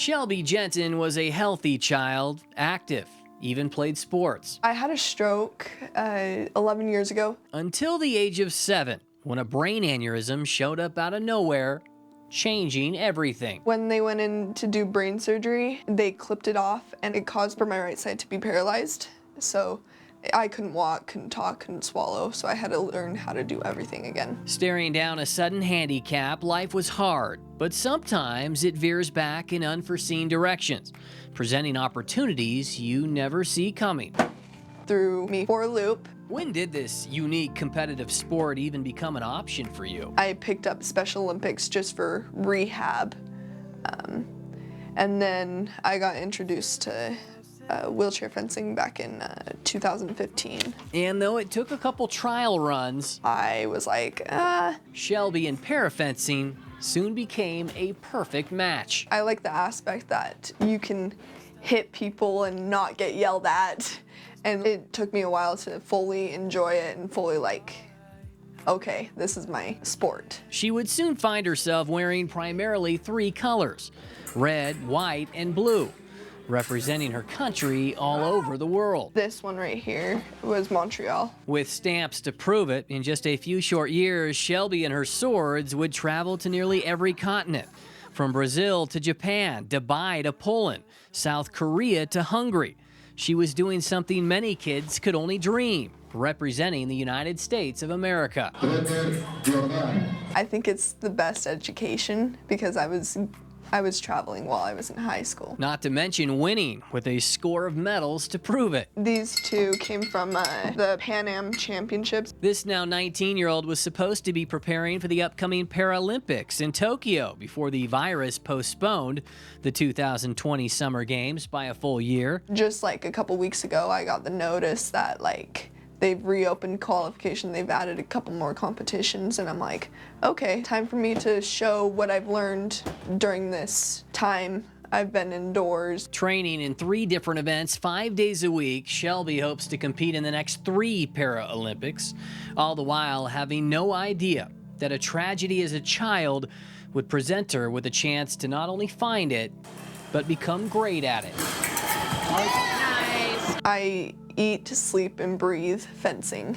Shelby Jensen was a healthy child, active, even played sports. I had a stroke 11 years ago. Until the age of 7, when a brain aneurysm showed up out of nowhere, changing everything. When they went in to do brain surgery, they clipped it off and it caused for my right side to be paralyzed. So I couldn't walk, couldn't talk, couldn't swallow, so I had to learn how to do everything again. Staring down a sudden handicap, life was hard, but sometimes it veers back in unforeseen directions, presenting opportunities you never see coming. Threw me for a loop. When did this unique competitive sport even become an option for you? I picked up Special Olympics just for rehab, and then I got introduced to wheelchair fencing back in 2015. And though it took a couple trial runs, I was like, Shelby and parafencing soon became a perfect match. I like the aspect that you can hit people and not get yelled at. And it took me a while to fully enjoy it and fully okay, this is my sport. She would soon find herself wearing primarily 3 colors, red, white, and blue, representing her country all over the world. This one right here was Montreal. With stamps to prove it, in just a few short years, Shelby and her swords would travel to nearly every continent, from Brazil to Japan, Dubai to Poland, South Korea to Hungary. She was doing something many kids could only dream, representing the United States of America. I think it's the best education because I was traveling while I was in high school. Not to mention winning with a score of medals to prove it. These two came from the Pan Am Championships. This now 19-year-old was supposed to be preparing for the upcoming Paralympics in Tokyo before the virus postponed the 2020 Summer Games by a full year. Just like a couple weeks ago, I got the notice that they've reopened qualification, they've added a couple more competitions, and I'm like, okay, time for me to show what I've learned during this time I've been indoors. Training in 3 different events 5 days a week, Shelby hopes to compete in the next 3 Paralympics, all the while having no idea that a tragedy as a child would present her with a chance to not only find it, but become great at it. I eat, sleep, and breathe fencing.